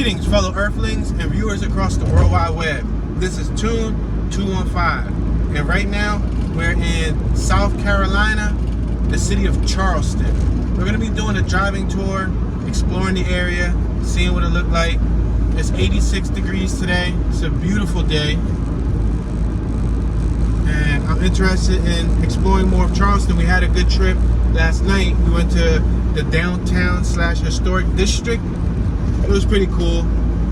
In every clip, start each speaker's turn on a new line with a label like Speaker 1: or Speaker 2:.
Speaker 1: Greetings, fellow Earthlings and viewers across the World Wide Web. This is Tune 215, and right now we're in South Carolina, the city of Charleston. We're going to be doing a driving tour, exploring the area, seeing what it looked like. It's 86 degrees today. It's a beautiful day, and I'm interested in exploring more of Charleston. We had a good trip last night. We went to the downtown / historic district. It was pretty cool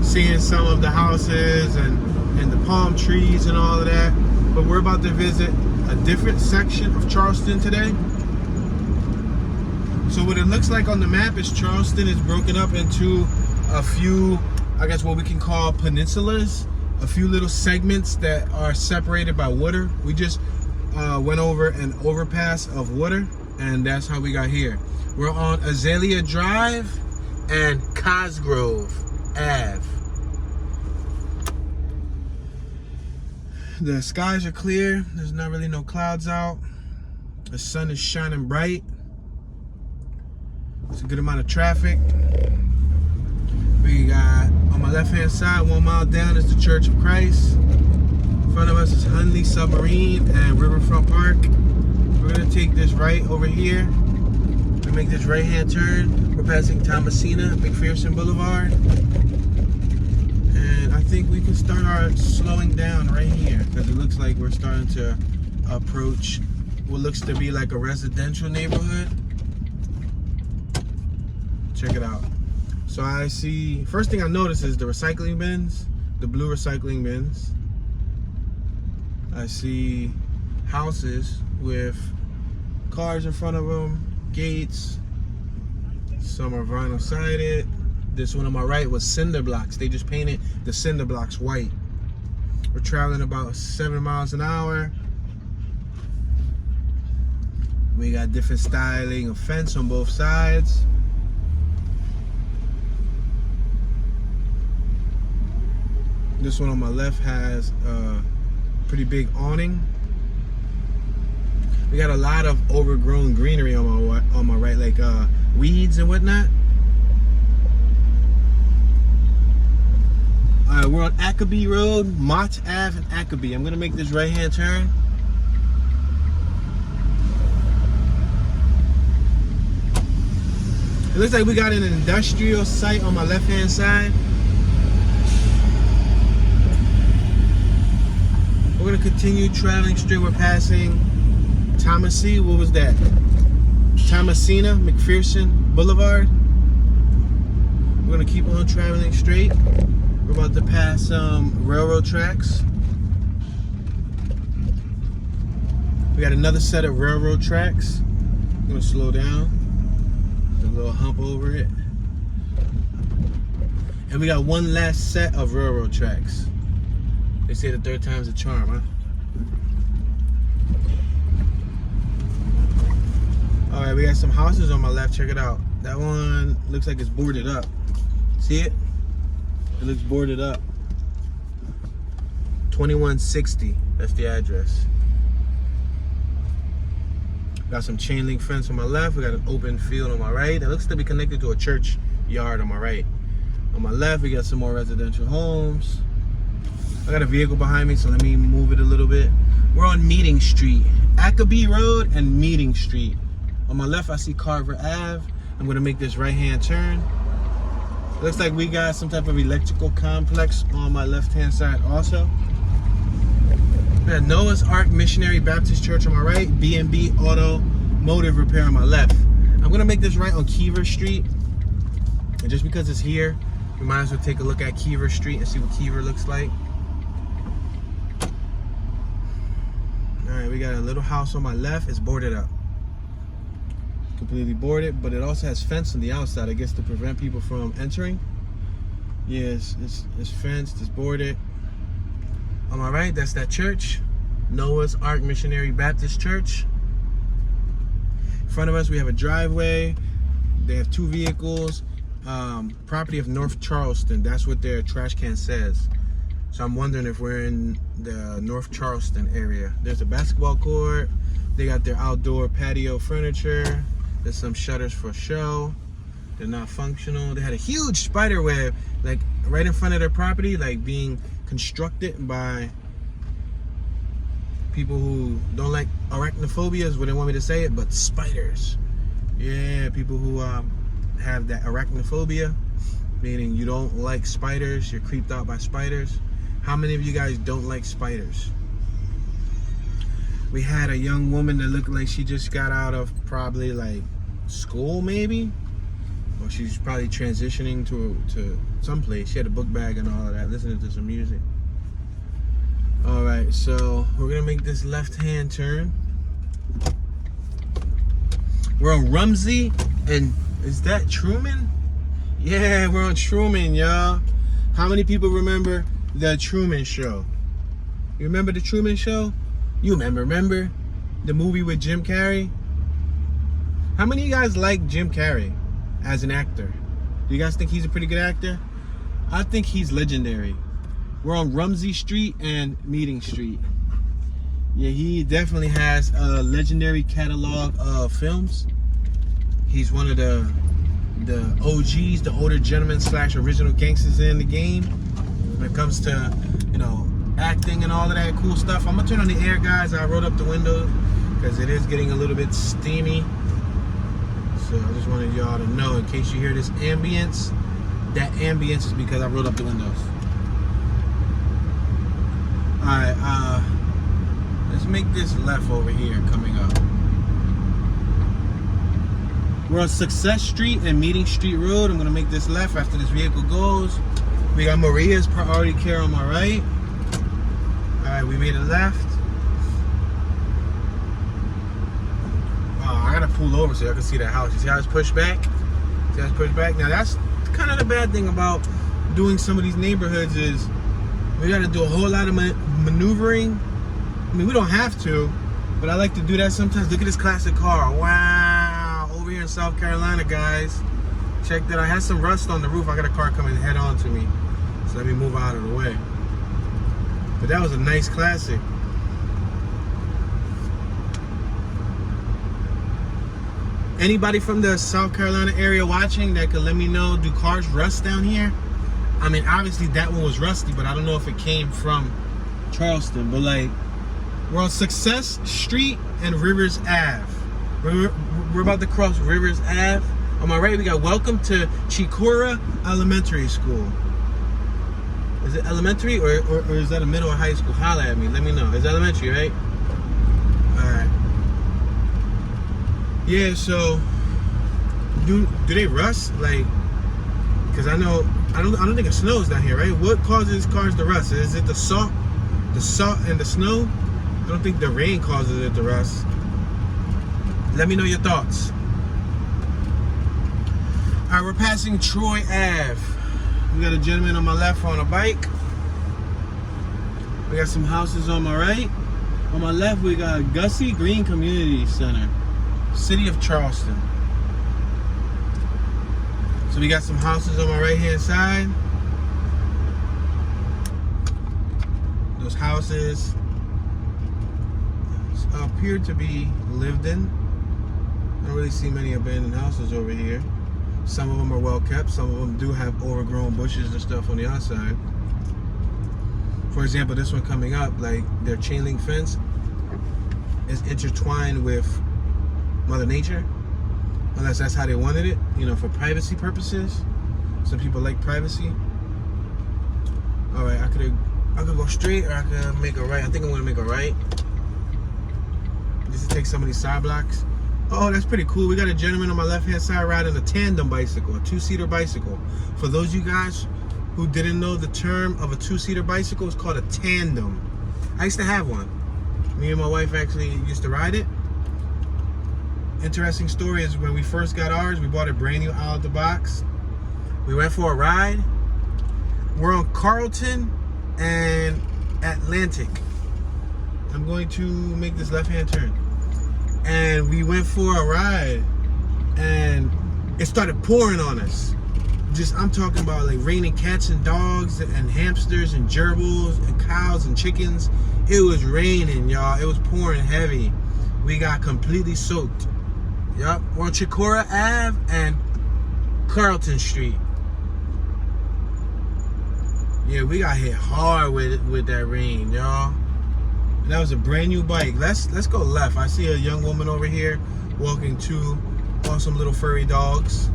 Speaker 1: seeing some of the houses and the palm trees and all of that. But we're about to visit a different section of Charleston today. So what it looks like on the map is Charleston is broken up into a few, I guess what we can call peninsulas, a few little segments that are separated by water. We just went over an overpass of water, and that's how we got here. We're on Azalea Drive and Cosgrove Ave. The skies are clear. There's not really no clouds out. The sun is shining bright. It's a good amount of traffic. We got, on my left hand side, 1 mile down is the Church of Christ. In front of us is Hundley Submarine and Riverfront Park. We're gonna take this right over here. We make this right hand turn. We're passing Thomasina, McPherson Boulevard. And I think we can start our slowing down right here, because it looks like we're starting to approach what looks to be like a residential neighborhood. Check it out. So I see, first thing I notice is the recycling bins, the blue recycling bins. I see houses with cars in front of them, gates. Some are vinyl sided. This one on my right was cinder blocks. They just painted the cinder blocks white. We're traveling about 7 miles an hour. We got different styling of fence on both sides. This one on my left has a pretty big awning. We got a lot of overgrown greenery on my right, like weeds and whatnot. We're on Ackaby Road, Mott Ave and Ackaby. I'm gonna make this right-hand turn. It looks like we got an industrial site on my left-hand side. We're gonna continue traveling straight. We're passing Thomasina, what was that? Thomasina, McPherson Boulevard. We're gonna keep on traveling straight. We're about to pass some railroad tracks. We got another set of railroad tracks. I'm gonna slow down. There's a little hump over it. And we got one last set of railroad tracks. They say the third time's a charm, huh? All right, we got some houses on my left. Check it out. That one looks like it's boarded up. See it? It looks boarded up. 2160. That's the address. Got some chain link fence on my left. We got an open field on my right. It looks to be connected to a church yard on my right. On my left, we got some more residential homes. I got a vehicle behind me, so let me move it a little bit. We're on Meeting Street, Ackaby Road and Meeting Street. On my left, I see Carver Ave. I'm gonna make this right-hand turn. Looks like we got some type of electrical complex on my left-hand side also. We got Noah's Ark Missionary Baptist Church on my right, B&B Automotive Repair on my left. I'm gonna make this right on Kiever Street. And just because it's here, we might as well take a look at Kiever Street and see what Kiever looks like. All right, we got a little house on my left. It's boarded up. Completely boarded, but it also has fence on the outside, I guess, to prevent people from entering. Yes, it's fenced, it's boarded. On my right, that's that church, Noah's Ark Missionary Baptist Church. In front of us, we have a driveway. They have 2 vehicles. Property of North Charleston. That's what their trash can says. So I'm wondering if we're in the North Charleston area. There's a basketball court. They got their outdoor patio furniture. There's some shutters for show. They're not functional. They had a huge spider web, like right in front of their property, like being constructed by people who don't like arachnophobias, wouldn't want me to say it, but spiders. Yeah, people who have that arachnophobia, meaning you don't like spiders, you're creeped out by spiders. How many of you guys don't like spiders? We had a young woman that looked like she just got out of probably like school maybe, or she's probably transitioning to someplace. She had a book bag and all of that, listening to some music. All right, so we're gonna make this left-hand turn. We're on Rumsey, and is that Truman? Yeah, we're on Truman, y'all. How many people remember the Truman Show? You remember the Truman Show? You remember the movie with Jim Carrey? How many of you guys like Jim Carrey as an actor? Do you guys think he's a pretty good actor? I think he's legendary. We're on Rumsey Street and Meeting Street. Yeah, he definitely has a legendary catalog of films. He's one of the OGs, the older gentlemen / original gangsters in the game. When it comes to, you know, acting and all of that cool stuff. I'm gonna turn on the air, guys. I rolled up the window because it is getting a little bit steamy. So I just wanted y'all to know, in case you hear this ambience, that ambience is because I rolled up the windows. Alright, let's make this left over here coming up. We're on Success Street and Meeting Street Road. I'm gonna make this left after this vehicle goes. We got Maria's priority care on my right. Alright, we made it left. I gotta pull over so y'all can see that house. You see how it's pushed back? See how it's pushed back? Now that's kind of the bad thing about doing some of these neighborhoods is we gotta do a whole lot of maneuvering. I mean, we don't have to, but I like to do that sometimes. Look at this classic car. Wow, over here in South Carolina, guys. Check that. I had some rust on the roof. I got a car coming head on to me, so let me move out of the way. But that was a nice classic. Anybody from the South Carolina area watching that could let me know, do cars rust down here? I mean, obviously that one was rusty, but I don't know if it came from Charleston. But like, we're on Success Street and Rivers Ave. We're about to cross Rivers Ave. On my right, we got welcome to Chicora Elementary School. Is it elementary or is that a middle or high school? Holla at me, let me know. It's elementary, right? Alright. Yeah, so do they rust? Like, because I don't think it snows down here, right? What causes cars to rust? Is it the salt and the snow? I don't think the rain causes it to rust. Let me know your thoughts. Alright, we're passing Troy Ave. We got a gentleman on my left on a bike. We got some houses on my right. On my left, we got Gussie Green Community Center, City of Charleston. So we got some houses on my right-hand side. Those houses appear to be lived in. I don't really see many abandoned houses over here. Some of them are well kept. Some of them do have overgrown bushes and stuff on the outside. For example, this one coming up, like their chain link fence is intertwined with Mother Nature, unless that's how they wanted it, you know, for privacy purposes. Some people like privacy. All right, I could go straight or I could make a right. I think I'm gonna make a right, just to take some of these side blocks. Oh, that's pretty cool. We got a gentleman on my left-hand side riding a tandem bicycle, a two-seater bicycle. For those of you guys who didn't know the term of a two-seater bicycle, it's called a tandem. I used to have one. Me and my wife actually used to ride it. Interesting story is when we first got ours, we bought it brand new out of the box. We went for a ride. We're on Carlton and Atlantic. I'm going to make this left-hand turn. And we went for a ride and it started pouring on us. I'm talking about like raining cats and dogs and hamsters and gerbils and cows and chickens. It was raining, y'all. It was pouring heavy. We got completely soaked. Yup, we're on Chicora Ave and Carlton Street. Yeah, we got hit hard with that rain, y'all. And that was a brand new bike. Let's go left. I see a young woman over here walking two awesome little furry dogs.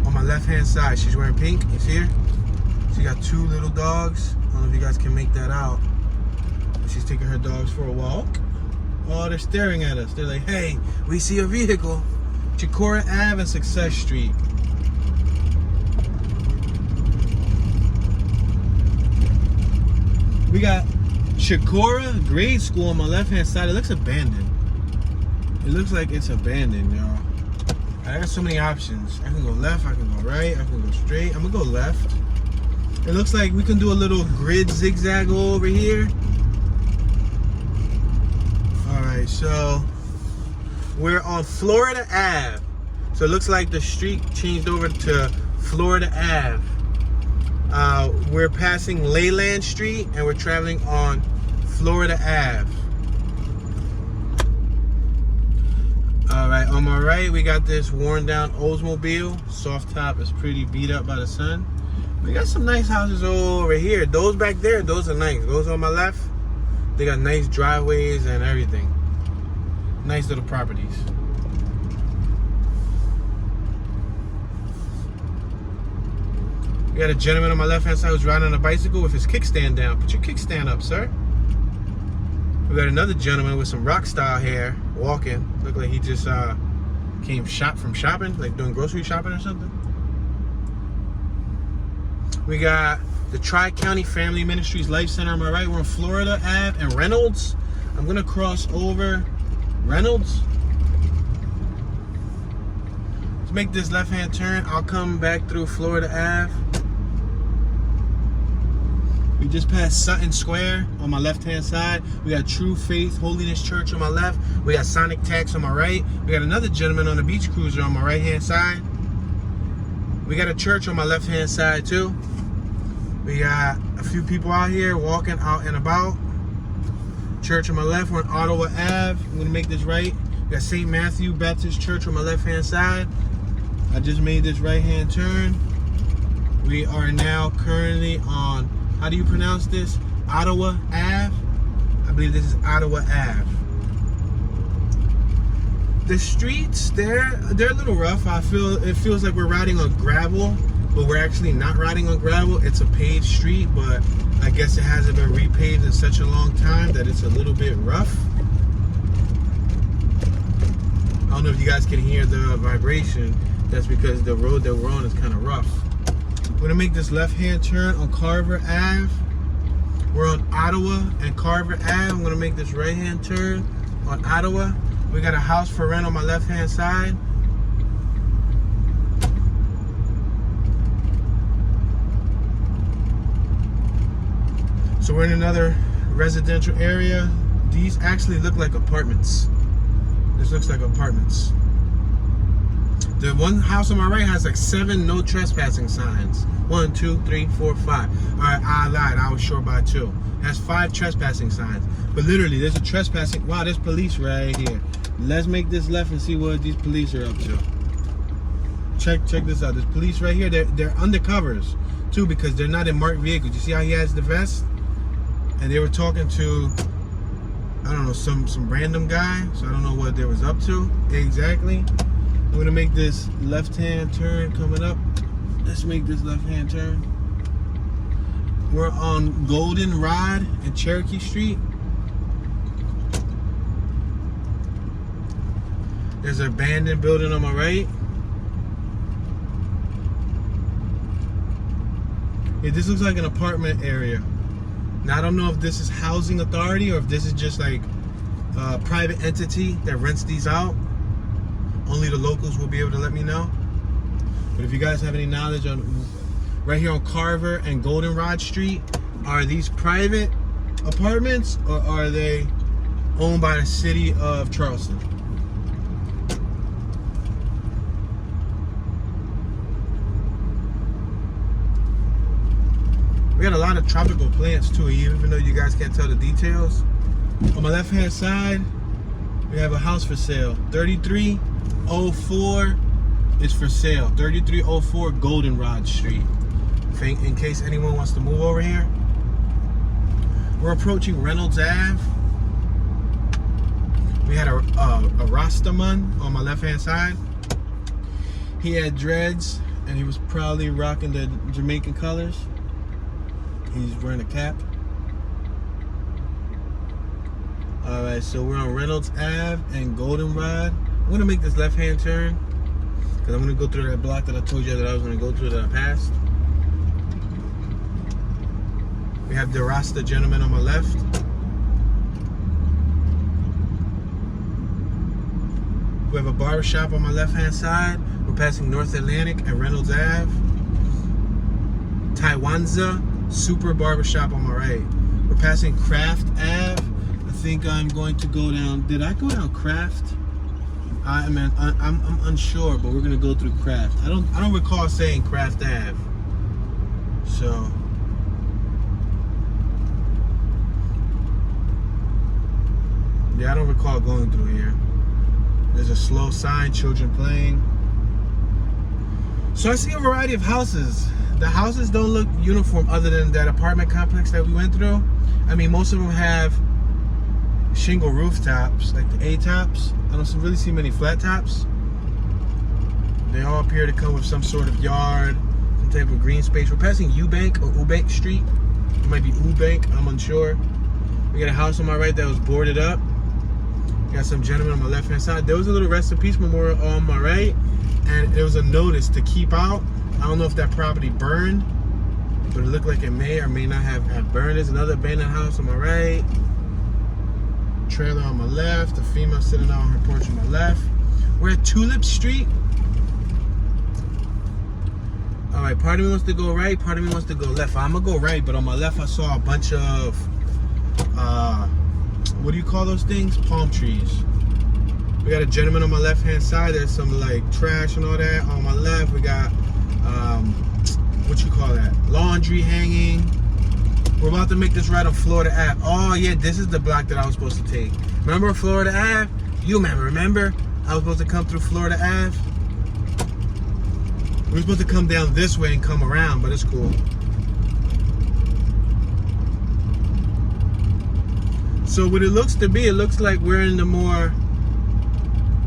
Speaker 1: On my left hand side, she's wearing pink. You see her? She got two little dogs. I don't know if you guys can make that out. She's taking her dogs for a walk. Oh, they're staring at us. They're like, hey, we see a vehicle. Chicora Ave and Success Street. We got Chicora grade school on my left-hand side. It looks abandoned. It looks like it's abandoned, y'all. I got so many options. I can go left, I can go right, I can go straight. I'm gonna go left. It looks like we can do a little grid zigzag over here. Alright, so we're on Florida Ave. So it looks like the street changed over to Florida Ave. We're passing Leland Street and we're traveling on Florida Ave. Alright, on my right we got this worn down Oldsmobile. Soft top is pretty beat up by the sun. We got some nice houses over here. Those back there, those are nice. Those on my left, they got nice driveways and everything. Nice little properties. We got a gentleman on my left hand side who's riding on a bicycle with his kickstand down. Put your kickstand up, sir. We got another gentleman with some rock style hair walking. Look like he just came from shopping, like doing grocery shopping or something. We got the Tri-County Family Ministries Life Center on my right. We're on Florida Ave and Reynolds. I'm gonna cross over Reynolds. Let's make this left-hand turn. I'll come back through Florida Ave. We just passed Sutton Square on my left-hand side. We got True Faith Holiness Church on my left. We got Sonic Tax on my right. We got another gentleman on the beach cruiser on my right-hand side. We got a church on my left-hand side too. We got a few people out here walking out and about. Church on my left. We're on Ottawa Ave. I'm gonna make this right. We got St. Matthew Baptist Church on my left-hand side. I just made this right-hand turn. We are now currently on, how do you pronounce this? Ottawa Ave. I believe this is Ottawa Ave. The streets, they're a little rough. It feels like we're riding on gravel, but we're actually not riding on gravel. It's a paved street, but I guess it hasn't been repaved in such a long time that it's a little bit rough. I don't know if you guys can hear the vibration. That's because the road that we're on is kind of rough. We're gonna make this left-hand turn on Carver Ave. We're on Ottawa and Carver Ave. I'm gonna make this right-hand turn on Ottawa. We got a house for rent on my left-hand side. So we're in another residential area. These actually look like apartments. This looks like apartments. The one house on my right has like 7 no trespassing signs. 1, 2, 3, 4, 5. All right, I lied. I was short by 2. It has 5 trespassing signs. But literally, there's a trespassing. Wow, there's police right here. Let's make this left and see what these police are up to. Check this out. There's police right here. They're undercovers too because they're not in marked vehicles. You see how he has the vest? And they were talking to, I don't know, some random guy. So I don't know what they was up to exactly. I'm gonna make this left-hand turn coming up. Let's make this left-hand turn. We're on Golden Rod and Cherokee Street. There's an abandoned building on my right. Yeah, this looks like an apartment area. Now I don't know if this is housing authority or if this is just like a private entity that rents these out. Only the locals will be able to let me know. But if you guys have any knowledge on right here on Carver and Goldenrod Street, are these private apartments or are they owned by the city of Charleston? We got a lot of tropical plants too, even though you guys can't tell the details. On my left hand side, we have a house for sale. 3304 is for sale. 3304 Goldenrod Street. In case anyone wants to move over here. We're approaching Reynolds Ave. We had a Rastaman on my left hand side. He had dreads and he was probably rocking the Jamaican colors. He's wearing a cap. Alright, so we're on Reynolds Ave and Goldenrod. I'm gonna make this left hand turn because I'm gonna go through that block that I told you that I was gonna go through that I passed. We have the Rasta gentleman on my left. We have a barbershop on my left hand side. We're passing North Atlantic and Reynolds Ave. Taiwanza Super Barbershop on my right. We're passing Craft Ave. I think I'm going to go down. Did I go down Craft? I'm unsure, but we're gonna go through Craft. I don't recall saying Craft Ave. So yeah, I don't recall going through here. There's a slow sign, children playing. So I see a variety of houses. The houses don't look uniform other than that apartment complex that we went through. I mean, most of them have shingle rooftops, like the A-tops. I don't really see many flat tops. They all appear to come with some sort of yard, some type of green space. We're passing Eubank or Eubank Street. It might be Eubank, I'm unsure. We got a house on my right that was boarded up. Got some gentlemen on my left hand side. There was a little rest in peace memorial on my right, and there was a notice to keep out. I don't know if that property burned, but it looked like it may or may not have burned. There's another abandoned house on my right. Trailer on my left. A female sitting out on her porch on my left. We're at Tulip Street. All right, part of me wants to go right, part of me wants to go left. I'm gonna go right, but on my left I saw a bunch of what do you call those things? Palm trees. We got a gentleman on my left hand side. There's some like trash and all that. On my left we got what you call that? Laundry hanging. We're about to make this right on Florida Ave. Oh yeah, this is the block that I was supposed to take. Remember Florida Ave? You remember? I was supposed to come through Florida Ave. We were supposed to come down this way and come around, but it's cool. So what it looks to be, it looks like we're in the more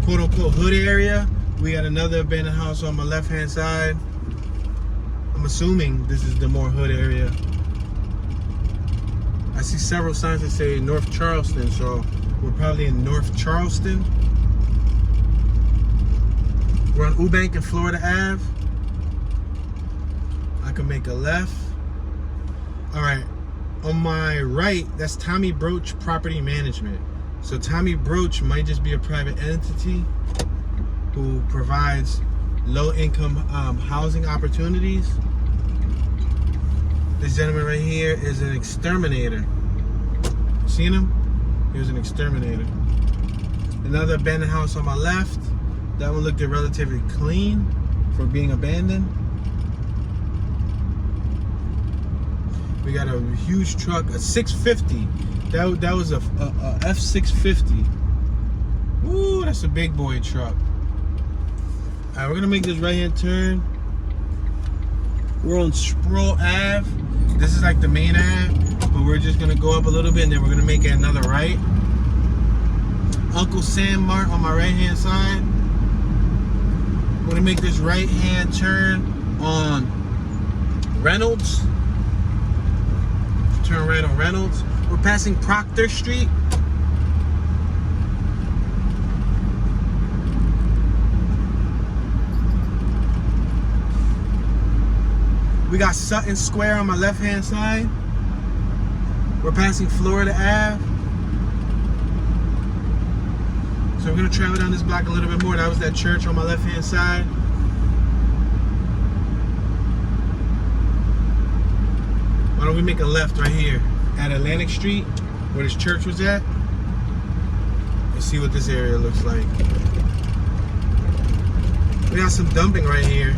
Speaker 1: quote-unquote hood area. We got another abandoned house on my left-hand side. I'm assuming this is the more hood area. I see several signs that say North Charleston, so we're probably in North Charleston. We're on Eubank and Florida Ave. I can make a left. All right. On my right, that's Tommy Broach Property Management. So Tommy Broach might just be a private entity who provides low-income housing opportunities. This gentleman right here is an exterminator. Seen him? He was an exterminator. Another abandoned house on my left. That one looked relatively clean for being abandoned. We got a huge truck, a 650. That was a F650. Ooh, that's a big boy truck. All right, we're gonna make this right-hand turn. We're on Sproul Ave. This is like the main Ave, but we're just gonna go up a little bit and then we're gonna make another right. Uncle Sam Mart on my right-hand side. We're gonna make this right-hand turn on Reynolds. Turn right on Reynolds. We're passing Proctor Street. We got Sutton Square on my left hand side. We're passing Florida Ave. So we're gonna travel down this block a little bit more. That was that church on my left hand side. Why don't we make a left right here at Atlantic Street, where this church was at, and see what this area looks like. We got some dumping right here.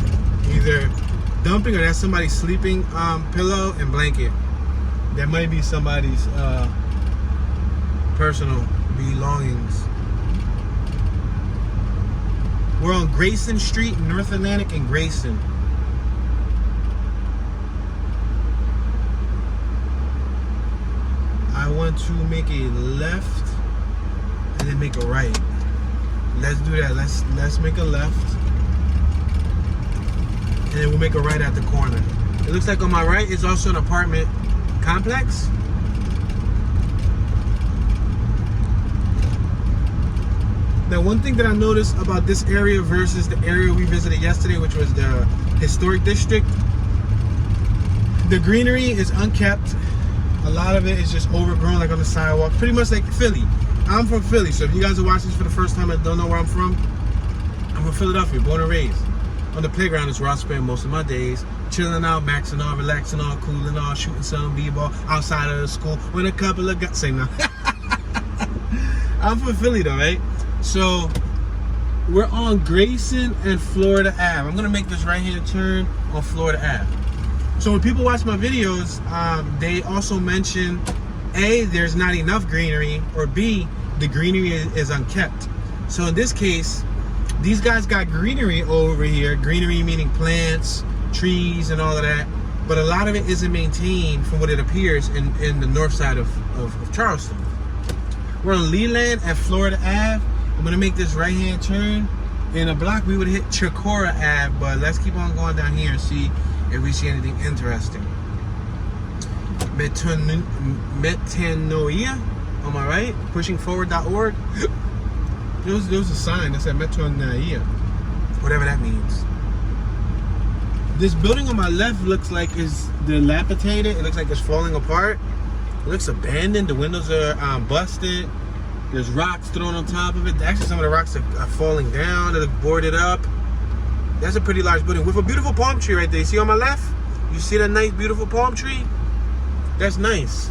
Speaker 1: Either dumping or that's somebody's sleeping pillow and blanket. That might be somebody's personal belongings. We're on Grayson Street, North Atlantic and Grayson. I want to make a left and then make a right. Let's do that. Let's make a left. And then we'll make a right at the corner. It looks like on my right is also an apartment complex. Now, one thing that I noticed about this area versus the area we visited yesterday, which was the historic district, the greenery is unkept. A lot of it is just overgrown, like on the sidewalk. Pretty much like Philly. I'm from Philly, so if you guys are watching this for the first time and don't know where I'm from Philadelphia, born and raised. On the playground is where I spend most of my days, chilling out, maxing out, relaxing out, cooling out, shooting some b-ball outside of the school with a couple of guys. Say no. I'm from Philly though, right? So we're on Grayson and Florida Ave. I'm gonna make this right-hand turn on Florida Ave. So when people watch my videos, they also mention A, there's not enough greenery, or B, the greenery is unkept. So in this case, these guys got greenery over here. Greenery meaning plants, trees, and all of that. But a lot of it isn't maintained from what it appears in the north side of Charleston. We're on Leland at Florida Ave. I'm gonna make this right-hand turn. In a block, we would hit Chicora Ave, but let's keep on going down here and see if we see anything interesting. Metanoia, on my right, pushingforward.org. There was a sign that said Metanoia, whatever that means. This building on my left looks like it's dilapidated. It looks like it's falling apart. It looks abandoned. The windows are busted. There's rocks thrown on top of it. Actually, some of the rocks are falling down. They're boarded up. That's a pretty large building with a beautiful palm tree right there. You see on my left? You see that nice, beautiful palm tree? That's nice.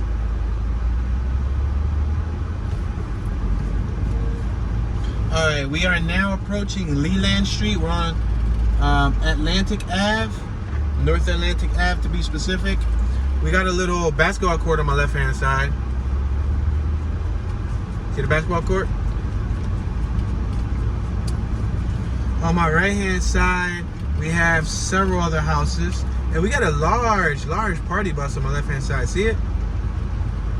Speaker 1: All right, we are now approaching Leland Street. We're on Atlantic Ave, North Atlantic Ave to be specific. We got a little basketball court on my left-hand side. See the basketball court? On my right-hand side, we have several other houses. And we got a large party bus on my left-hand side. See it?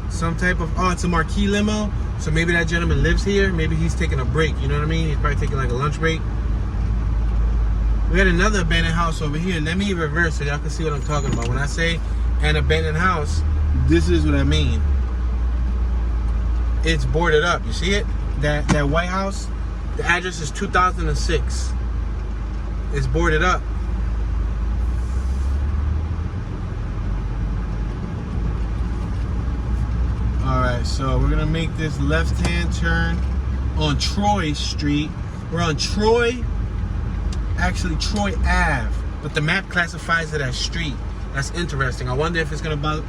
Speaker 1: Some type of, oh, it's a marquee limo. So maybe that gentleman lives here. Maybe he's taking a break, you know what I mean? He's probably taking like a lunch break. We got another abandoned house over here. Let me reverse so y'all can see what I'm talking about. When I say an abandoned house, this is what I mean. It's boarded up. You see it? That White House? The address is 2006. It's boarded up. Alright, so we're gonna make this left-hand turn on Troy Street. We're on Troy Ave, but the map classifies it as street. That's interesting. I wonder if it's about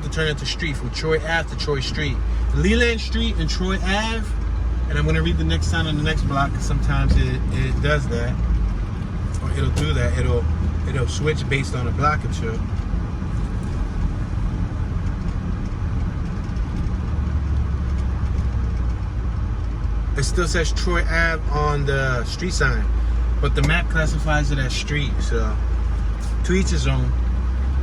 Speaker 1: to turn into street from Troy Ave to Troy Street. Leland Street and Troy Ave, and I'm gonna read the next sign on the next block because sometimes it does that, or it'll do that. It'll switch based on a block or two. It still says Troy Ave on the street sign, but the map classifies it as street, so to each his own.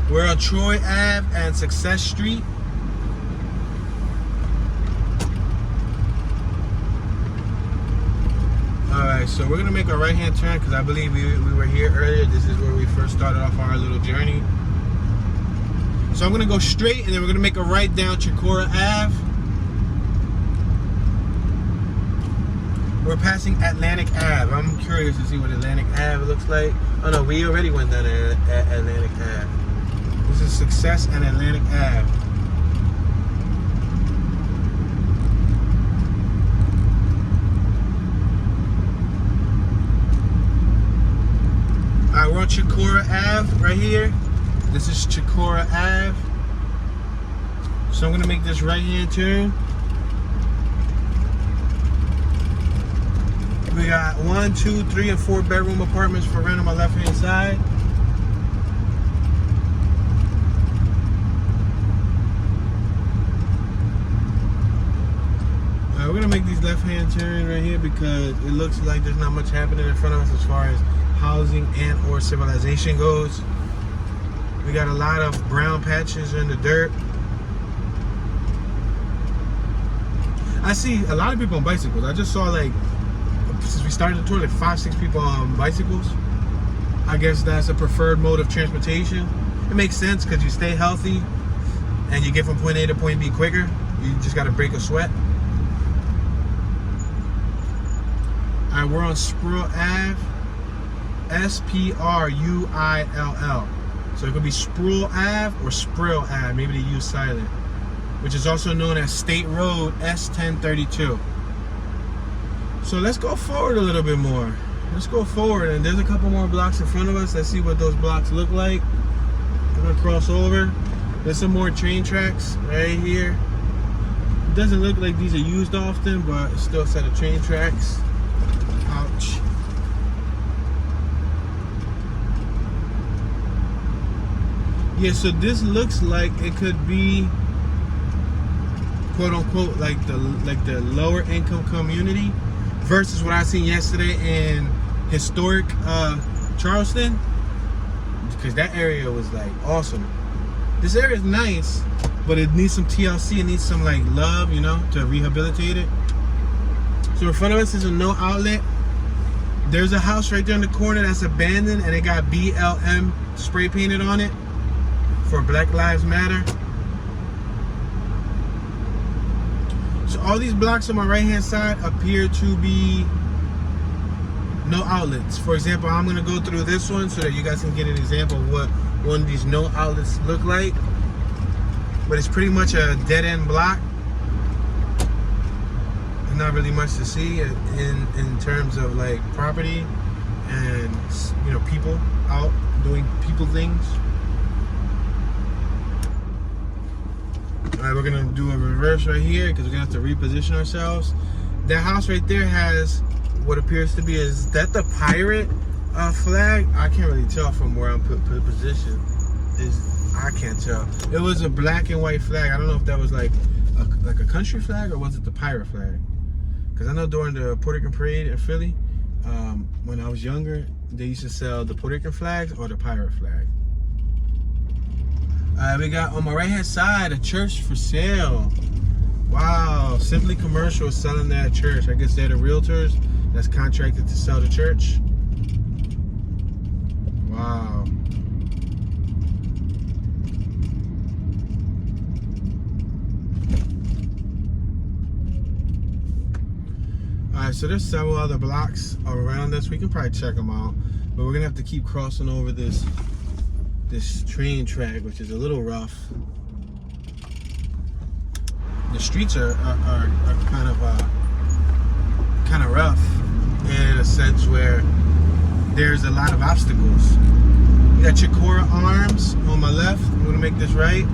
Speaker 1: We're on Troy Ave and Success Street. Alright, so we're gonna make a right-hand turn because I believe we were here earlier. This is where we first started off our little journey. So I'm gonna go straight and then we're gonna make a right down Chicora Ave. We're passing Atlantic Ave. I'm curious to see what Atlantic Ave looks like. Oh no, we already went down at Atlantic Ave. This is Success and Atlantic Ave. Alright, we're on Chicora Ave right here. This is Chicora Ave. So I'm gonna make this right-hand turn. We got 1, 2, 3, and 4 bedroom apartments for rent on my left-hand side. gonna make these left-hand turns right here because it looks like there's not much happening in front of us as far as housing and or civilization goes. We got a lot of brown patches in the dirt. I see a lot of people on bicycles. I just saw, like, since we started the tour, like 5-6 people on bicycles. I guess that's a preferred mode of transportation. It makes sense because you stay healthy and you get from point A to point B quicker. You just got to break a sweat. All right, we're on Sproul Ave. S-P-R-U-I-L-L. So it could be Sproul Ave or Sproul Ave. Maybe they use silent. Which is also known as State Road S1032. So let's go forward a little bit more. Let's go forward, and there's a couple more blocks in front of us. Let's see what those blocks look like. I'm gonna cross over. There's some more train tracks right here. It doesn't look like these are used often, but it's still a set of train tracks. Ouch. Yeah, so this looks like it could be, quote unquote, like the lower income community versus what I seen yesterday in historic Charleston, because that area was like awesome. This area is nice, but it needs some TLC. It needs some like love, you know, to rehabilitate it. So in front of us is a no outlet. There's a house right there in the corner that's abandoned, and it got BLM spray painted on it for Black Lives Matter. So all these blocks on my right hand side appear to be no outlets. For example, I'm gonna go through this one so that you guys can get an example of what one of these no outlets look like. But it's pretty much a dead end block. There's not really much to see in terms of like property and, you know, people out doing people things. All right, we're gonna do a reverse right here because we're gonna have to reposition ourselves. That house right there has what appears to be, is that the pirate flag? I can't really tell from where I'm positioned. I can't tell. It was a black and white flag. I don't know if that was like a country flag or was it the pirate flag? Because I know during the Puerto Rican parade in Philly, when I was younger, they used to sell the Puerto Rican flags or the pirate flag. We got on my right hand side a church for sale. Wow, Simply Commercial is selling that church. I guess they're the realtors that's contracted to sell the church. Wow. Alright, so there's several other blocks around us. We can probably check them out, but we're gonna have to keep crossing over this train track, which is a little rough. The streets are kind of rough in a sense where there's a lot of obstacles. We got Chicora Arms on my left. I'm gonna make this right.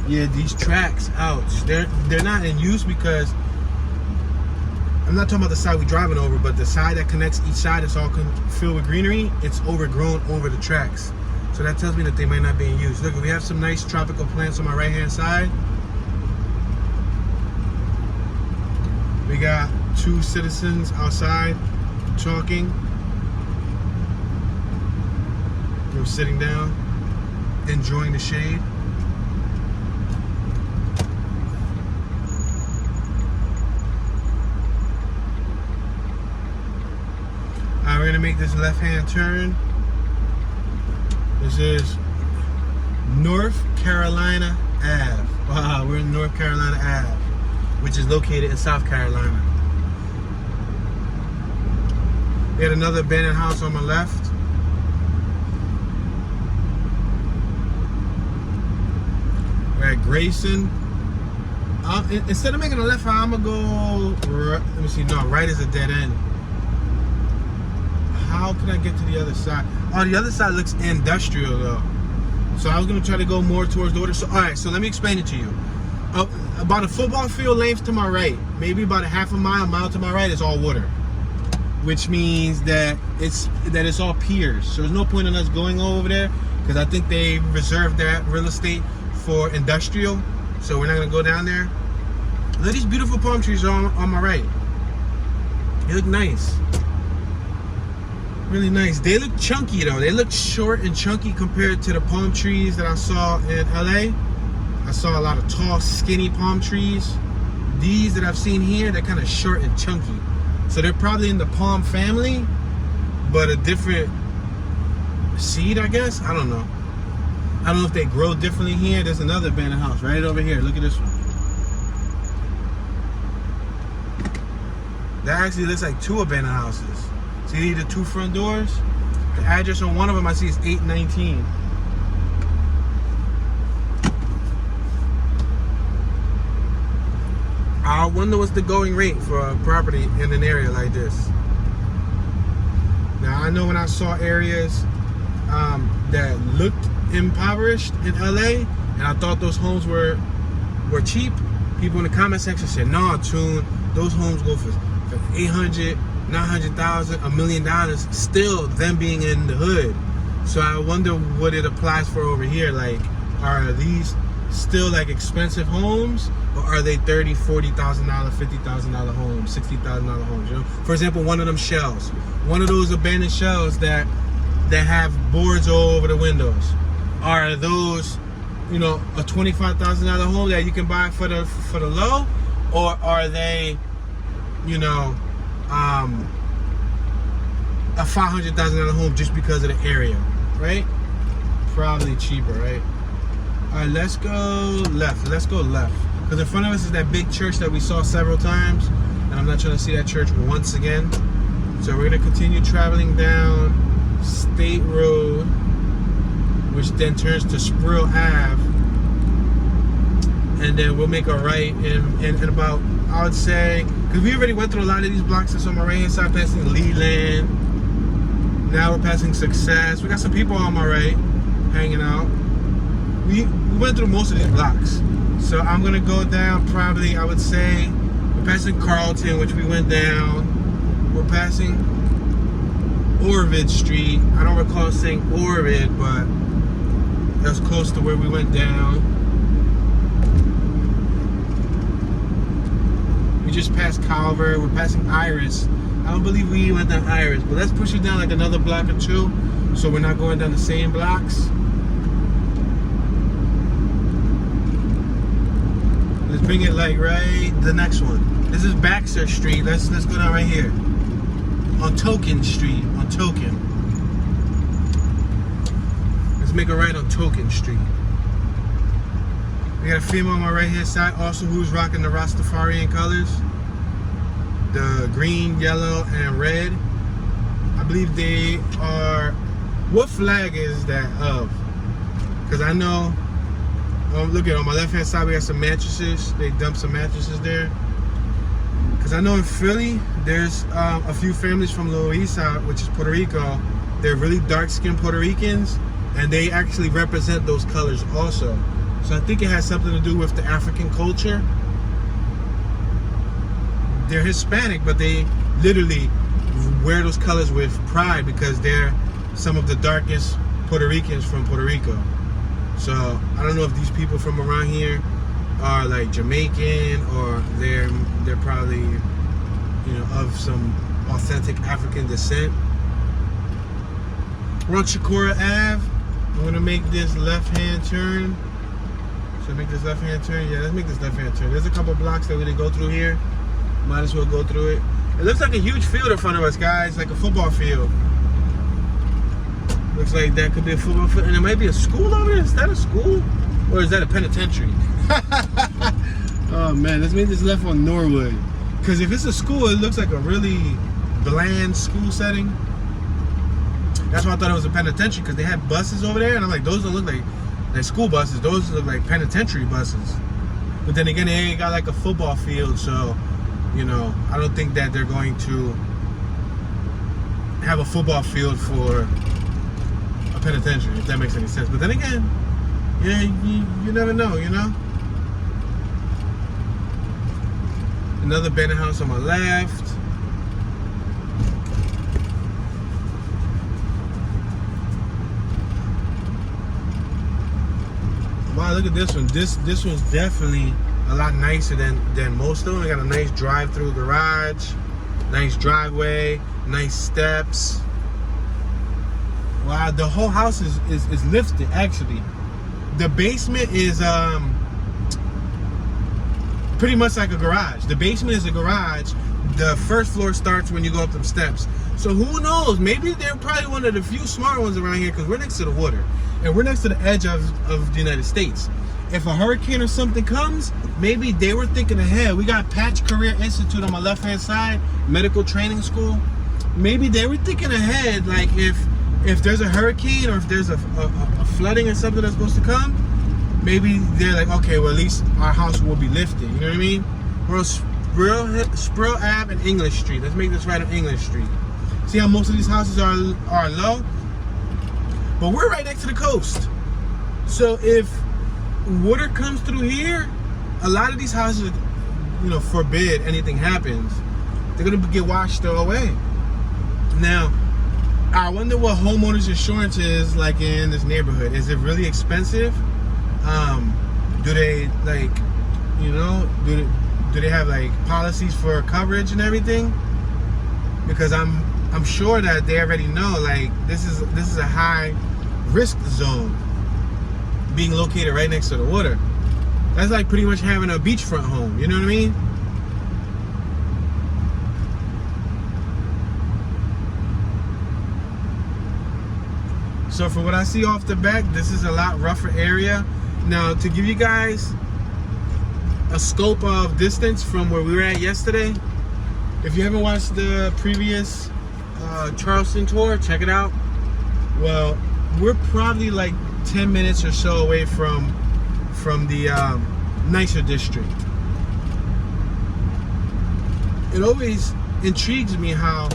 Speaker 1: Yeah, these tracks, ouch. They're not in use because I'm not talking about the side we're driving over, but the side that connects each side is all filled with greenery. It's overgrown over the tracks. So that tells me that they might not be in use. Look, we have some nice tropical plants on my right-hand side. We got two citizens outside talking. We're sitting down, enjoying the shade. We're gonna make this left-hand turn. This is North Carolina Ave. Wow, we're in North Carolina Ave, which is located in South Carolina. We had another abandoned house on my left. We're at Grayson. Instead of making a left, I'm gonna go, let me see, no, right is a dead end. How can I get to the other side? Oh, the other side looks industrial though. So I was gonna try to go more towards the water. So, all right, so let me explain it to you. About a football field length to my right, maybe about a half a mile to my right is all water. which means that it's all piers. So there's no point in us going over there because I think they reserved that real estate for industrial. So we're not gonna go down there. Look at these beautiful palm trees on my right. They look nice. Really nice. They look chunky though. They look short and chunky compared to the palm trees that I saw in LA. I saw a lot of tall, skinny palm trees. These that I've seen here, they're kind of short and chunky. So they're probably in the palm family, but a different seed, I guess. I don't know. I don't know if they grow differently here. There's another abandoned house right over here. Look at this one. That actually looks like 2 abandoned houses. See the 2 front doors? The address on one of them I see is 819. I wonder what's the going rate for a property in an area like this. Now I know when I saw areas that looked impoverished in LA and I thought those homes were cheap, people in the comment section said, no, Tune, those homes go for 800, 900,000, $1 million, still them being in the hood. So I wonder what it applies for over here. Like, are these still like expensive homes, or are they $30,000, $40,000, $50,000 homes, $60,000 homes? You know, for example, one of them shells, one of those abandoned shells that have boards all over the windows. Are those, you know, a $25,000 home that you can buy for the low, or are they, you know, a $500,000 home just because of the area, right? Probably cheaper, right? All right, let's go left. Let's go left. Because in front of us is that big church that we saw several times, and I'm not trying to see that church once again. So we're gonna continue traveling down State Road, which then turns to Summerville Ave, and then we'll make a right in about, I would say, because we already went through a lot of these blocks. That's on my right hand side, passing Leland. Now we're passing Success. We got some people on my right hanging out. We went through most of these blocks. So I'm gonna go down probably, I would say, we're passing Carlton, which we went down. We're passing Orvid Street. I don't recall saying Orvid, but that's close to where we went down. We just passed Calvert. We're passing Iris. I don't believe we went down Iris, but let's push it down like another block or 2, so we're not going down the same blocks. Let's bring it like right the next one. This is Baxter Street. Let's go down right here on Token Street. On Token. Let's make a right on Token Street. We got a female on my right hand side also who's rocking the Rastafarian colors. The green, yellow, and red. I believe they are... What flag is that of? Because I know... look at on my left hand side we got some mattresses. They dumped some mattresses there. Because I know in Philly there's a few families from Louisa, which is Puerto Rico. They're really dark-skinned Puerto Ricans, and they actually represent those colors also. So I think it has something to do with the African culture. They're Hispanic, but they literally wear those colors with pride because they're some of the darkest Puerto Ricans from Puerto Rico. So I don't know if these people from around here are like Jamaican, or they're probably, you know, of some authentic African descent. We're on Chicora Ave. I'm gonna make this left-hand turn. Should I make this left-hand turn? Yeah, let's make this left-hand turn. There's a couple blocks that we didn't go through here. Might as well go through it. It looks like a huge field in front of us, guys, like a football field. Looks like that could be a football field, and there might be a school over there. Is that a school, or is that a penitentiary? Oh man, let's make this left on Norwood. Because if it's a school, it looks like a really bland school setting. That's why I thought it was a penitentiary, because they had buses over there, and I'm like, those don't look like school buses. Those look like penitentiary buses. But then again, they ain't got like a football field, so you know, I don't think that they're going to have a football field for a penitentiary, if that makes any sense. But then again, yeah, you never know, you know? Another abandoned house on my left. Wow, look at this one. This one's definitely a lot nicer than most of them. I got a nice drive-through garage, nice driveway, nice steps. Wow, the whole house is lifted actually. The basement is pretty much like a garage. The basement is a garage. The first floor starts when you go up them steps. So who knows? Maybe they're probably one of the few smart ones around here because we're next to the water. And we're next to the edge of the United States. If a hurricane or something comes, maybe they were thinking ahead. We got Patch Career Institute on my left-hand side, medical training school. Maybe they were thinking ahead, like if there's a hurricane or if there's a flooding or something that's supposed to come, maybe they're like, okay, well, at least our house will be lifted. You know what I mean? We're on Sproul Ave and English Street. Let's make this right on English Street. See how most of these houses are low? But we're right next to the coast. So if water comes through here, a lot of these houses, you know, forbid anything happens, they're gonna get washed away. Now, I wonder what homeowners insurance is like in this neighborhood. Is it really expensive? Do they like, you know, do they have like policies for coverage and everything? Because I'm sure that they already know, like, this is a high risk zone being located right next to the water. That's like pretty much having a beachfront home, you know what I mean? So for what I see off the back, this is a lot rougher area. Now, to give you guys a scope of distance from where we were at yesterday, if you haven't watched the previous Charleston tour, check it out. Well, we're probably like 10 minutes or so away from the nicer district. It always intrigues me how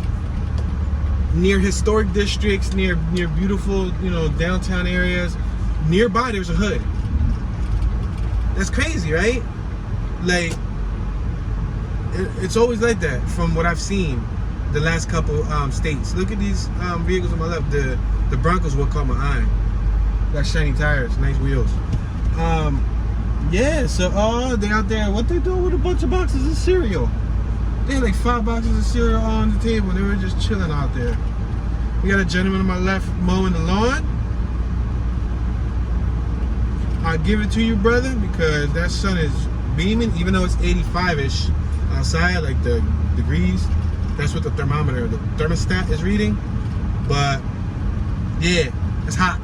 Speaker 1: near historic districts, near beautiful, you know, downtown areas, nearby there's a hood. That's crazy, right? Like, it's always like that from what I've seen the last couple states. Look at these vehicles on my left. The Broncos will caught my eye. Got shiny tires, nice wheels. Yeah, so they out there, what they doing with a bunch of boxes of cereal? They had like 5 boxes of cereal on the table. They were just chilling out there. We got a gentleman on my left mowing the lawn. I'll give it to you, brother, because that sun is beaming, even though it's 85-ish outside, like the degrees. That's what the thermostat is reading. But yeah, it's hot.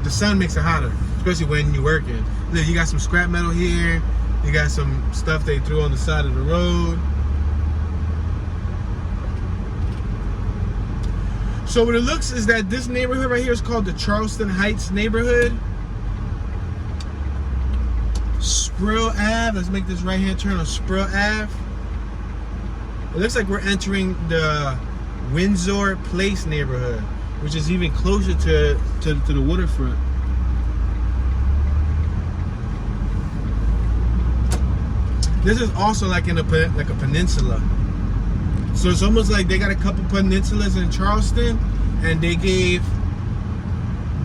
Speaker 1: The sun makes it hotter, especially when you're working. Look, you got some scrap metal here. You got some stuff they threw on the side of the road. So what it looks is that this neighborhood right here is called the Charleston Heights neighborhood. Sproul Ave. Let's make this right-hand turn on Sproul Ave. It looks like we're entering the Windsor Place neighborhood, which is even closer to the waterfront. This is also like in a peninsula. So it's almost like they got a couple peninsulas in Charleston, and they gave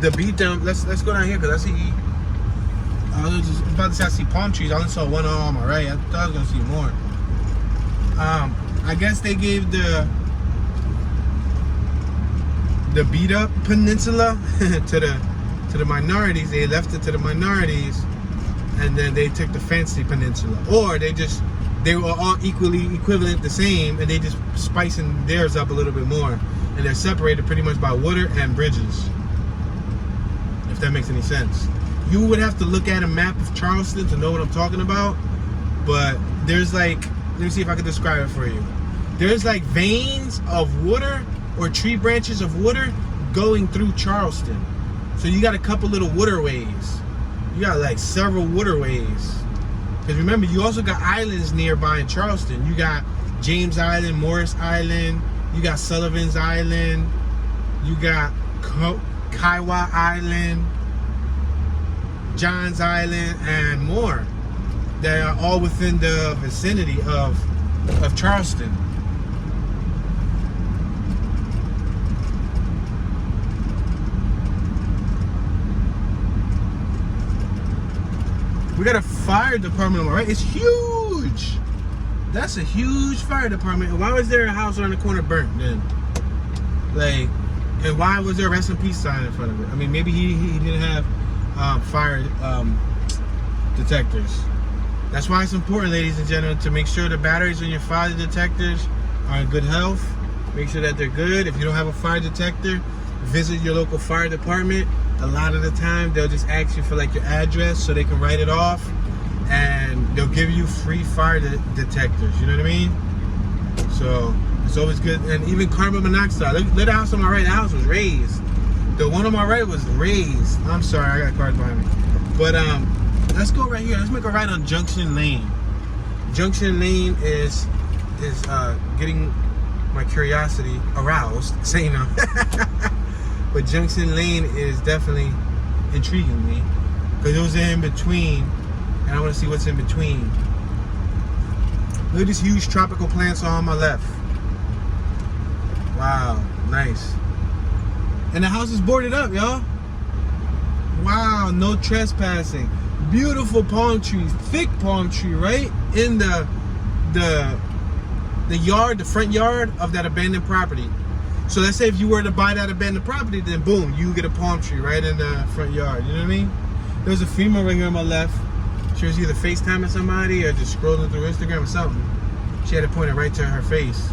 Speaker 1: the beat down. Let's go down here because I was just about to say I see palm trees. I only saw one on my right. I thought I was gonna see more. I guess they gave the beat up peninsula to the minorities. They left it to the minorities, and then they took the fancy peninsula, or they were all equivalent, the same, and they just spicing theirs up a little bit more, and they're separated pretty much by water and bridges, if that makes any sense. You would have to look at a map of Charleston to know what I'm talking about, but there's like, let me see if I can describe it for you. There's like veins of water or tree branches of water going through Charleston. So you got a couple little waterways. You got like several waterways. Because remember, you also got islands nearby in Charleston. You got James Island, Morris Island. You got Sullivan's Island. You got Kiowa Island, John's Island, and more. They are all within the vicinity of Charleston. We got a fire department on my right. It's huge. That's a huge fire department. And why was there a house around the corner burnt then? Like, and why was there a rest in peace sign in front of it? I mean, maybe he didn't have fire detectors. That's why it's important, ladies and gentlemen, to make sure the batteries in your fire detectors are in good health. Make sure that they're good. If you don't have a fire detector, visit your local fire department. A lot of the time, they'll just ask you for like your address so they can write it off, and they'll give you free fire detectors. You know what I mean? So it's always good. And even carbon monoxide. Look at the house on my right. The house was raised. The one on my right was raised. I'm sorry, I got cars behind me. But let's go right here. Let's make a right on Junction Lane. Junction Lane is getting my curiosity aroused. Say no. But Junction Lane is definitely intriguing me because it was in between, and I want to see what's in between. Look at these huge tropical plants on my left. Wow, nice. And the house is boarded up, y'all. Wow, no trespassing. Beautiful palm trees, thick palm tree, right in the yard, the front yard of that abandoned property. So let's say if you were to buy that abandoned property, then boom, you get a palm tree right in the front yard. You know what I mean? There's a female right here on my left. She was either FaceTiming somebody or just scrolling through Instagram or something. She had to point it right to her face.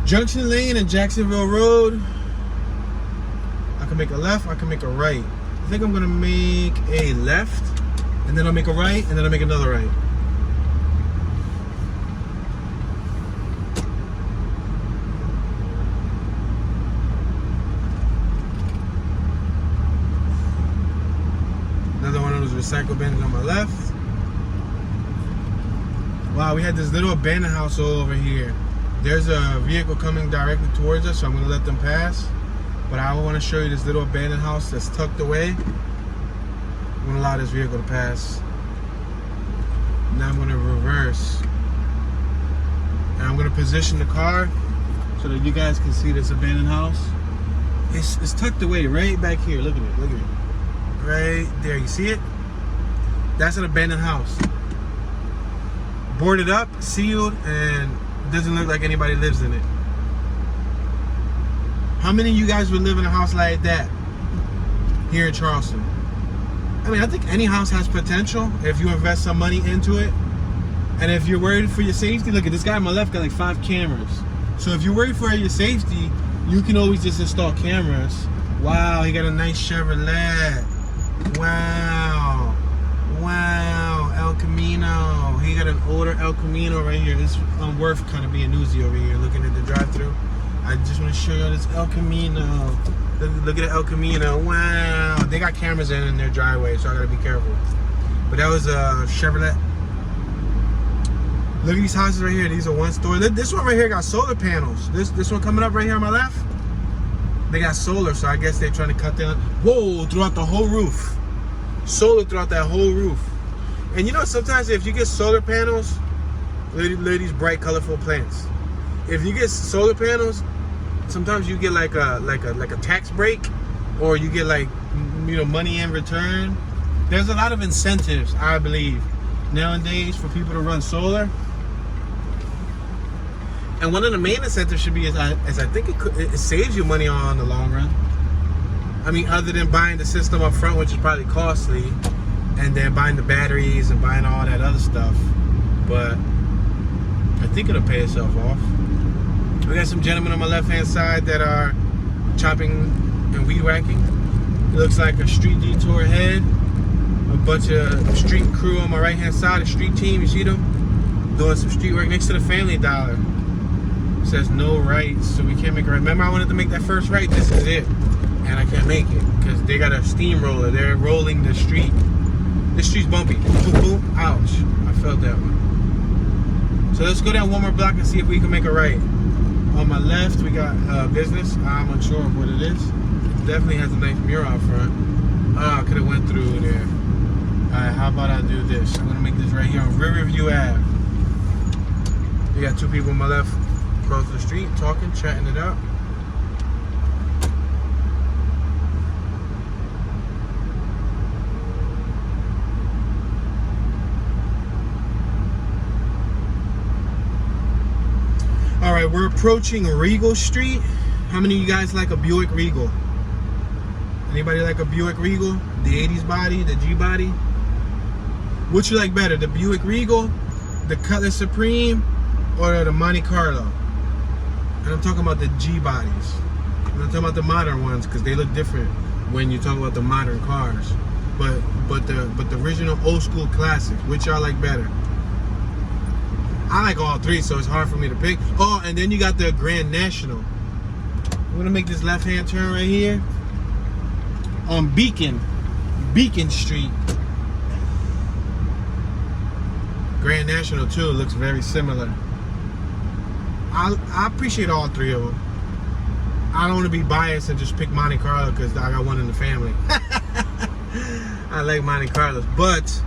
Speaker 1: Junction Lane and Jacksonville Road. I can make a left, I can make a right. I think I'm gonna make a left, and then I'll make a right, and then I'll make another right. Another one of those recycle bins on my left. Wow, we had this little abandoned house over here. There's a vehicle coming directly towards us, so I'm gonna let them pass. But I want to show you this little abandoned house that's tucked away. I'm gonna allow this vehicle to pass. Now I'm gonna reverse. And I'm gonna position the car so that you guys can see this abandoned house. It's tucked away right back here. Look at it, look at it. Right there, you see it? That's an abandoned house. Boarded up, sealed, and doesn't look like anybody lives in it. How many of you guys would live in a house like that here in Charleston? I mean, I think any house has potential if you invest some money into it. And if you're worried for your safety, look at this guy on my left got like 5 cameras. So if you're worried for your safety, you can always just install cameras. Wow, he got a nice Chevrolet. Wow. Wow, El Camino. He got an older El Camino right here. It's worth kind of being newsy over here looking at the drive-thru. I just want to show you this El Camino. Look at the El Camino. Wow. They got cameras in their driveway, so I gotta be careful. But that was a Chevrolet. Look at these houses right here. These are one-story. This one right here got solar panels. This one coming up right here on my left, they got solar, so I guess they're trying to cut down. Whoa, throughout the whole roof. Solar throughout that whole roof. And you know, sometimes if you get solar panels, look at these bright, colorful plants. If you get solar panels, sometimes you get like a tax break, or you get like, you know, money in return. There's a lot of incentives, I believe, nowadays for people to run solar. And one of the main incentives should be is I think it saves you money on the long run. I mean, other than buying the system up front, which is probably costly, and then buying the batteries and buying all that other stuff. But I think it'll pay itself off. We got some gentlemen on my left-hand side that are chopping and weed whacking. It looks like a street detour ahead. A bunch of street crew on my right-hand side, a street team, you see them? Doing some street work next to the Family Dollar. It says no rights, so we can't make a right. Remember, I wanted to make that first right. This is it. And I can't make it because they got a steamroller. They're rolling the street. This street's bumpy. Boom, boom, ouch. I felt that one. So let's go down one more block and see if we can make a right. On my left, we got business. I'm unsure of what it is. It definitely has a nice mural out front. I could have went through there. Alright, how about I do this? I'm gonna make this right here on Riverview Ave. We got 2 people on my left across the street talking, chatting it out. right, we're approaching Regal Street. How many of you guys like a Buick Regal? Anybody like a Buick Regal? The 80s body, the G body? Which you like better, the Buick Regal, the Cutlass Supreme, or the Monte Carlo? And I'm talking about the G bodies. I'm not talking about the modern ones because they look different when you talk about the modern cars. But the original old school classics, which y'all like better? I like all three, so it's hard for me to pick. Oh, and then you got the Grand National. I'm gonna make this left-hand turn right here on Beacon Street. Grand National too looks very similar. I appreciate all three of them. I don't want to be biased and just pick Monte Carlo because I got one in the family. I like Monte Carlos, but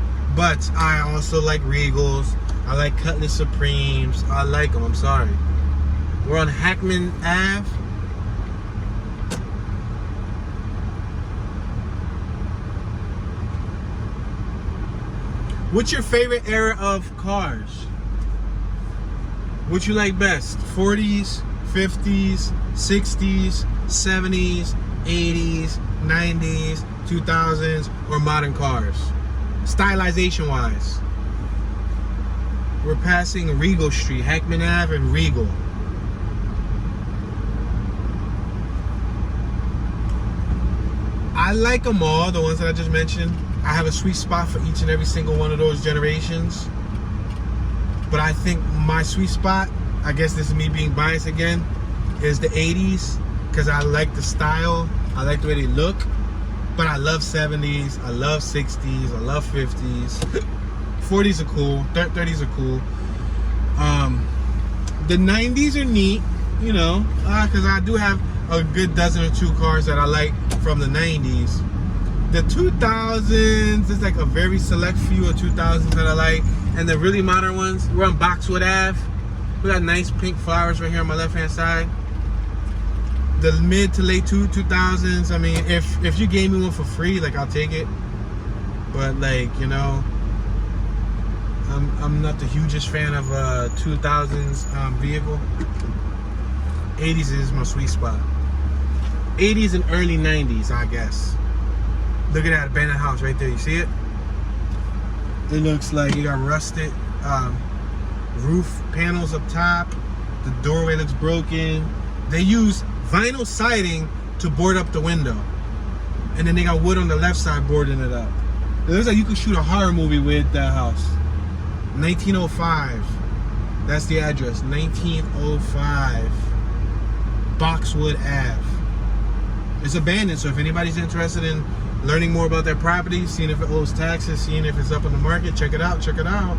Speaker 1: I also like Regals. I like Cutlass Supremes. I like them. I'm sorry. We're on Hackman Ave. What's your favorite era of cars? What you like best? 40s, 50s, 60s, 70s, 80s, 90s, 2000s, or modern cars? Stylization wise. We're passing Regal Street, Hackman Ave and Regal. I like them all, the ones that I just mentioned. I have a sweet spot for each and every single one of those generations. But I think my sweet spot, I guess this is me being biased again, is the 80s, because I like the style, I like the way they look. But I love 70s, I love 60s, I love 50s. 40s are cool, 30s are cool. The 90s are neat, you know, because I do have a good dozen or two cars that I like from the 90s. The 2000s, there's like a very select few of 2000s that I like. And the really modern ones, we're on Boxwood Ave. We got nice pink flowers right here on my left-hand side. The mid to late 2000s, I mean, if you gave me one for free, like, I'll take it. But, like, you know, I'm not the hugest fan of 2000s vehicle. 80s is my sweet spot. 80s and early 90s, I guess. Look at that abandoned house right there. You see it? It looks like you got rusted roof panels up top. The doorway looks broken. They use vinyl siding to board up the window. And then they got wood on the left side boarding it up. It looks like you could shoot a horror movie with that house. 1905. That's the address. 1905. Boxwood Ave. It's abandoned, so if anybody's interested in learning more about their property, seeing if it owes taxes, seeing if it's up on the market, check it out, check it out.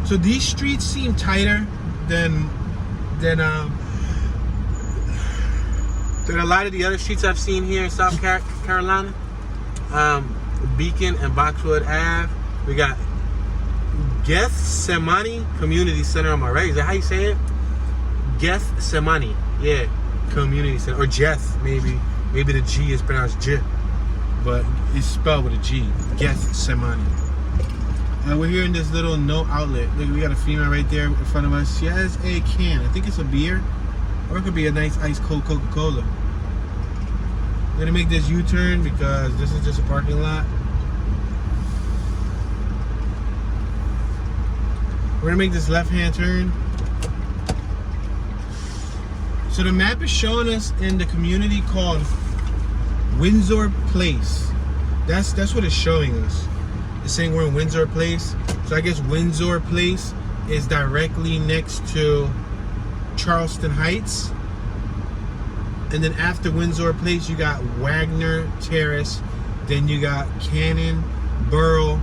Speaker 1: So these streets seem tighter than a lot of the other streets I've seen here in South Carolina. Beacon and Boxwood Ave. We got Gethsemane Community Center on my right. Is that how you say it? Gethsemane. Yeah. Community Center. Or Jeth, maybe. Maybe the G is pronounced J. But it's spelled with a G. Gethsemane. And we're here in this little no outlet. Look, we got a female right there in front of us. She has a can. I think it's a beer. Or it could be a nice ice cold Coca-Cola. We're gonna make this U-turn because this is just a parking lot. We're gonna make this left-hand turn. So the map is showing us in the community called Windsor Place. That's what it's showing us. It's saying we're in Windsor Place. So I guess Windsor Place is directly next to Charleston Heights. And then after Windsor Place, you got Wagner Terrace. Then you got Cannon, Borough,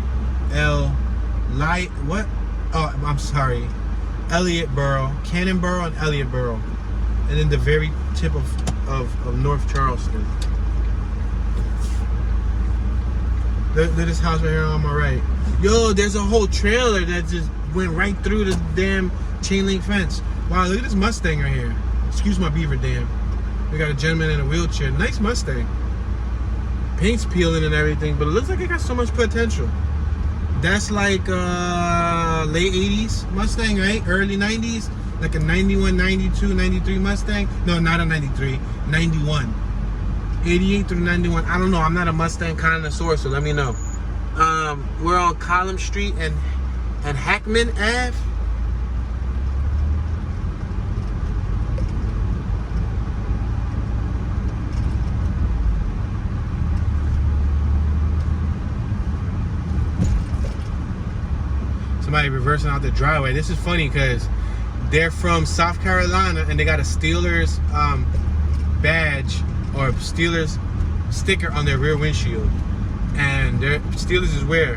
Speaker 1: Elliott Borough, Cannon Borough, and Elliott Borough. And then the very tip of North Charleston. Look at this house right here on my right. Yo, there's a whole trailer that just went right through the damn chain link fence. Wow, look at this Mustang right here. Excuse my beaver dam. We got a gentleman in a wheelchair. Nice Mustang. paint's peeling and everything, but it looks like it got so much potential. That's like late 80s Mustang, right? Early 90s, like a 91, 92, 93 Mustang. No, not a 93, 91. 88 through 91. I don't know. I'm not a Mustang connoisseur, so let me know. We're on Column Street and Hackman Ave. Somebody reversing out the driveway. This is funny because they're from South Carolina and they got a Steelers badge or Steelers sticker on their rear windshield. And their Steelers is where?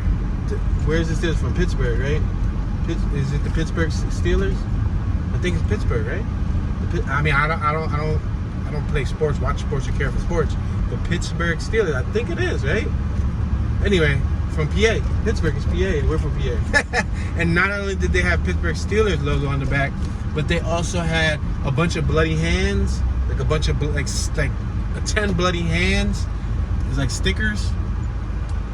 Speaker 1: Where is the Steelers from? Pittsburgh, right? Is it the Pittsburgh Steelers? I think it's Pittsburgh, right? I mean, I don't play sports, watch sports, or care for sports. But Pittsburgh Steelers, I think it is, right? Anyway, from PA. Pittsburgh is PA, and we're from PA. And not only did they have Pittsburgh Steelers logo on the back, but they also had a bunch of bloody hands, like a bunch of like 10 bloody hands. It's like stickers.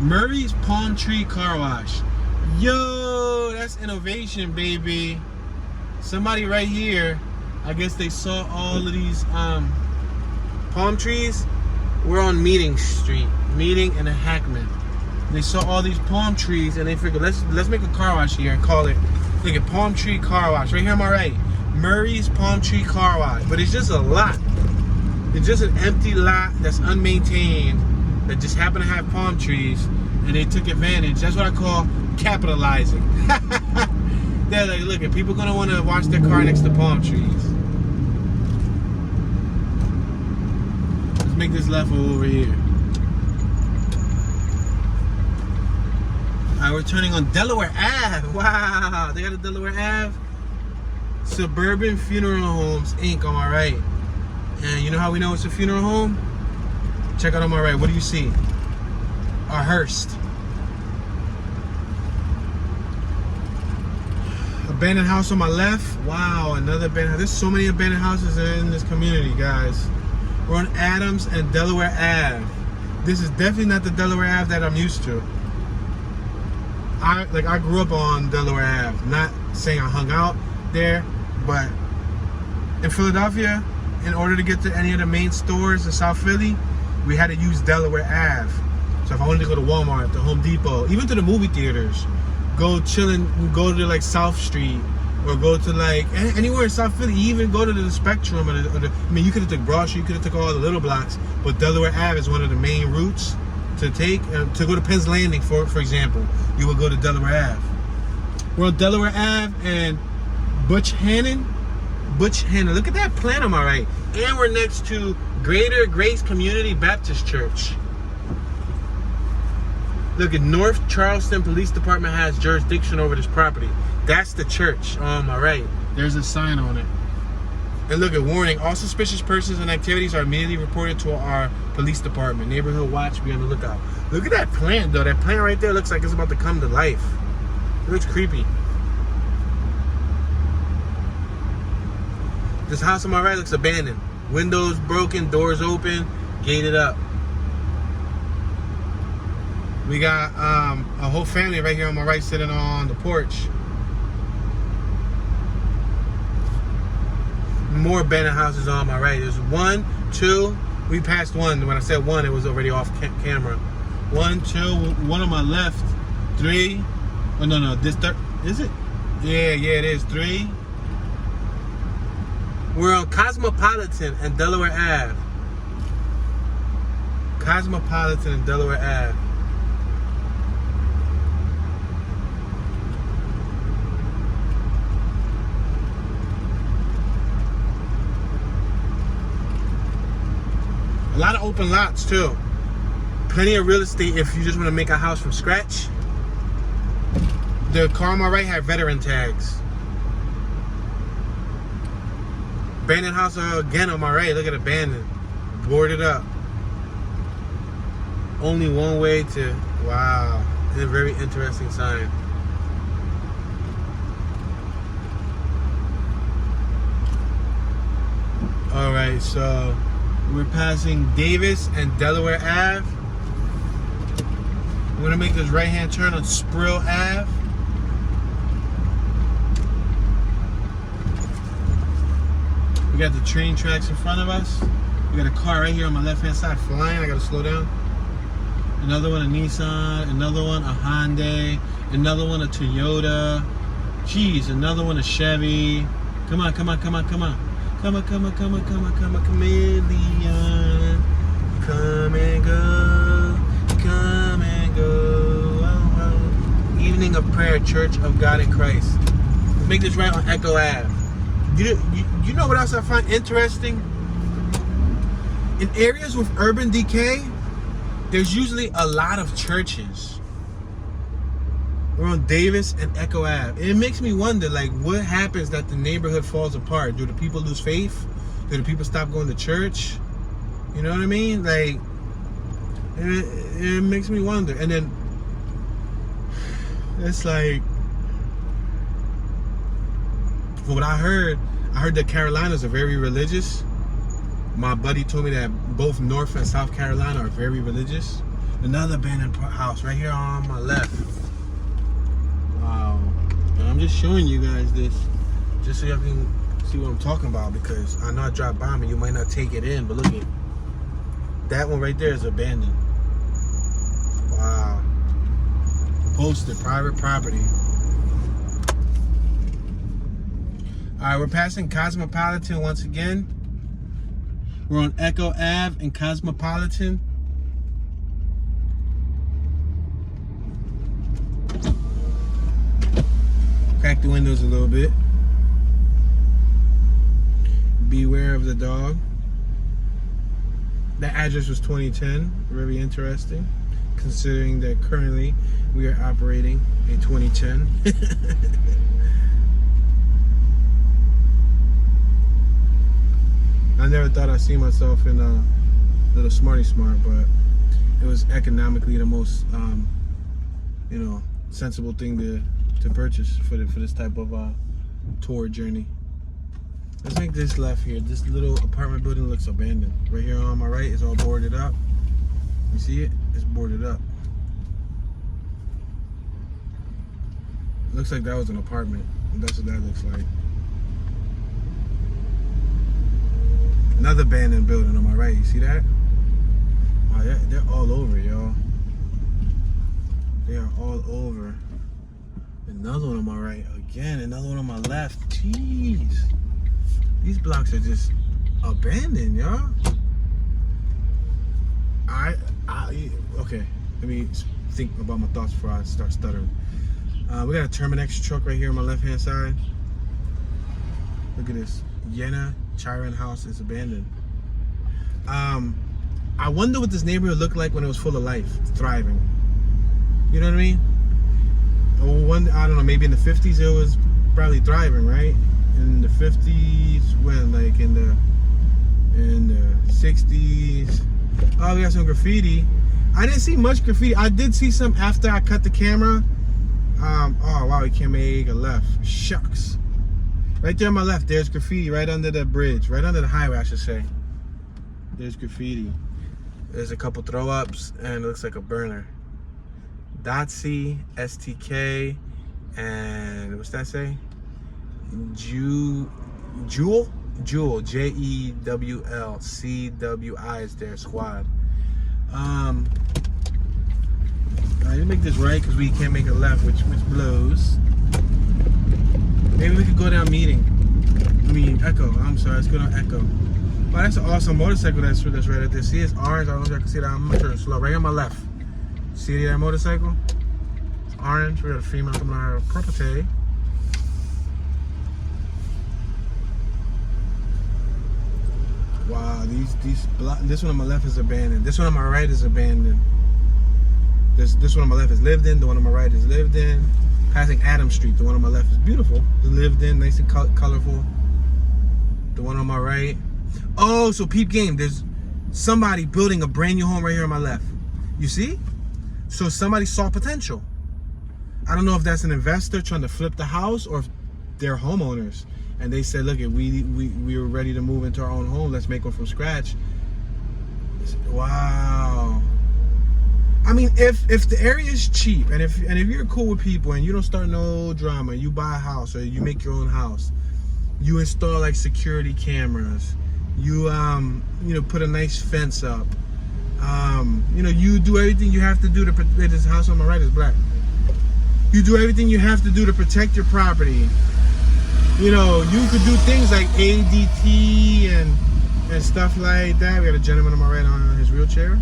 Speaker 1: Murray's Palm Tree Car Wash. Yo, that's innovation, baby. Somebody right here, I guess they saw all of these palm trees. We're on Meeting Street, Meeting and Hackman. They saw all these palm trees and they figured, let's make a car wash here and call it, look at Palm Tree Car Wash. Right here on my right, Murray's Palm Tree Car Wash. But it's just a lot. It's just an empty lot that's unmaintained that just happened to have palm trees, and they took advantage. That's what I call capitalizing. They're like, look, if people gonna want to wash their car next to palm trees, let's make this left over here. Alright, we're turning on Delaware Ave. Wow, they got a Delaware Ave. Suburban Funeral Homes Inc. on my right. And you know how we know it's a funeral home? Check out on my right. What do you see? A hearse. Abandoned house on my left. Wow, another abandoned house. There's so many abandoned houses in this community, guys. We're on Adams and Delaware Ave. This is definitely not the Delaware Ave that I'm used to. I grew up on Delaware Ave. Not saying I hung out there, but in Philadelphia, in order to get to any of the main stores in South Philly, we had to use Delaware Ave. So if I wanted to go to Walmart, to Home Depot, even to the movie theaters, go chillin', go to like South Street, or go to like anywhere in South Philly, even go to the Spectrum, or I mean, you could have took Broad Street, you could have took all the little blocks, but Delaware Ave is one of the main routes to take. To go to Penn's Landing, for example, you would go to Delaware Ave. We're on Delaware Ave and Butch Hannon. Look at that plan on my right. And we're next to Greater Grace Community Baptist Church. Look at North Charleston Police Department has jurisdiction over this property. That's the church on my right. There's a sign on it. And look at warning. All suspicious persons and activities are immediately reported to our police department. Neighborhood watch, be on the lookout. Look at that plant though. That plant right there looks like it's about to come to life. It looks creepy. This house on my right looks abandoned. Windows broken, doors open, gated up. We got a whole family right here on my right sitting on the porch. More abandoned houses on my right. There's 1, 2. We passed one. When I said one, it was already off camera. 1, 2. One on my left. 3. Oh no, this third. Is it? Yeah, it is. 3. We're on Cosmopolitan and Delaware Ave. Cosmopolitan and Delaware Ave. A lot of open lots too. Plenty of real estate if you just want to make a house from scratch. The car on my right had veteran tags. Abandoned house again on my right. Look at abandoned. Boarded up. Only one way to... Wow. A very interesting sign. Alright, so we're passing Davis and Delaware Ave. We're gonna make this right-hand turn on Summerville Ave. We got the train tracks in front of us. We got a car right here on my left-hand side flying. I gotta slow down. Another one, a Nissan. Another one, a Hyundai. Another one, a Toyota. Jeez, another one, a Chevy. Come on, come on, come on, come on. Come on, come on, come on, come on, come on, chameleon. Come and go, come and go. Oh, oh. Evening of prayer, Church of God in Christ. Let's make this right on Echo Ave. You know what else I find interesting? In areas with urban decay, there's usually a lot of churches. We're on Davis and Echo Ave. It makes me wonder, like, what happens that the neighborhood falls apart? Do the people lose faith? Do the people stop going to church? You know what I mean? Like, it makes me wonder. And then, it's like, from what I heard that Carolinas are very religious. My buddy told me that both North and South Carolina are very religious. Another abandoned house right here on my left. Wow. And I'm just showing you guys this just so y'all can see what I'm talking about, because I know I drive by me, you might not take it in, but look at that one right there is abandoned. Wow. Posted private property. Alright, we're passing Cosmopolitan once again. We're on Echo Ave and Cosmopolitan. Crack the windows a little bit. Beware of the dog. That address was 2010. Very interesting, considering that currently we are operating a 2010. I never thought I'd see myself in a little Smarty Smart, but it was economically the most, sensible thing to purchase for this type of tour journey. Let's make this left here. This little apartment building looks abandoned. Right here on my right is all boarded up. You see it? It's boarded up. It looks like that was an apartment. That's what that looks like. Another abandoned building on my right. You see that? Oh, they're all over, y'all. They are all over. Another one on my right. Again, another one on my left. Jeez. These blocks are just abandoned, y'all. Okay. Let me think about my thoughts before I start stuttering. We got a Terminex truck right here on my left-hand side. Look at this. Yenna Chiron house is abandoned. I wonder what this neighborhood looked like when it was full of life, thriving. You know what I mean? I don't know, maybe in the 50s it was probably thriving, right? In the 50s, when, like in the 60s. Oh, we got some graffiti. I didn't see much graffiti. I did see some after I cut the camera. Oh wow, we can't make a left. Shucks. Right there on my left, there's graffiti right under the bridge, right under the highway, I should say. There's graffiti. There's a couple throw-ups, and it looks like a burner. Dotsie, STK, and what's that say? Jewel, Jewl, CWI is their squad. I didn't make this right because we can't make a left, which blows. Maybe we could go down Echo. I'm sorry, let's go down Echo. Wow, that's an awesome motorcycle that's right up there. See, it's orange. I don't know if I can see that. I'm gonna turn slow. Right on my left. See that motorcycle? It's orange. We got a female coming out of property. Wow, this one on my left is abandoned. This one on my right is abandoned. This one on my left is lived in. The one on my right is lived in. Passing Adams Street. The one on my left is beautiful. It's lived in, nice and colorful. The one on my right. Oh, so peep game. There's somebody building a brand new home right here on my left. You see? So somebody saw potential. I don't know if that's an investor trying to flip the house or if they're homeowners. And they said, look, we were ready to move into our own home. Let's make one from scratch. Wow. I mean, if the area is cheap, and if you're cool with people, and you don't start no drama, you buy a house or you make your own house, you install like security cameras, you put a nice fence up, you do everything you have to do to protect this house on my right is black. You do everything you have to do to protect your property. You could do things like ADT and stuff like that. We got a gentleman on my right on his wheelchair.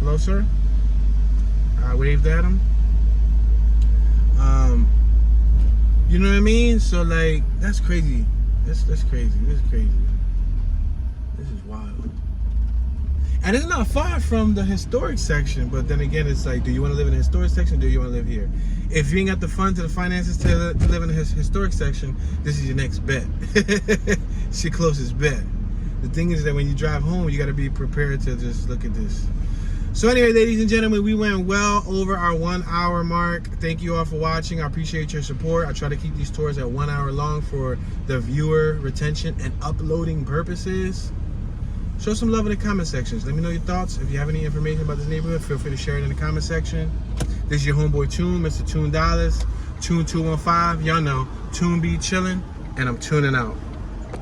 Speaker 1: Hello, sir. I waved at him. You know what I mean? So like, that's crazy. That's crazy. This is crazy. This is wild. And it's not far from the historic section, but then again, it's like, do you want to live in the historic section or do you want to live here? If you ain't got the funds or the finances to live in the historic section, this is your next bet. It's your closest bet. The thing is that when you drive home, you got to be prepared to just look at this. So anyway, ladies and gentlemen, we went well over our 1 hour mark. Thank you all for watching. I appreciate your support. I try to keep these tours at 1 hour long for the viewer retention and uploading purposes. Show some love in the comment sections. Let me know your thoughts. If you have any information about this neighborhood, feel free to share it in the comment section. This is your homeboy Tune, Mr. Tune Dollars, Tune 215. Y'all know, Tune be chilling, and I'm tuning out.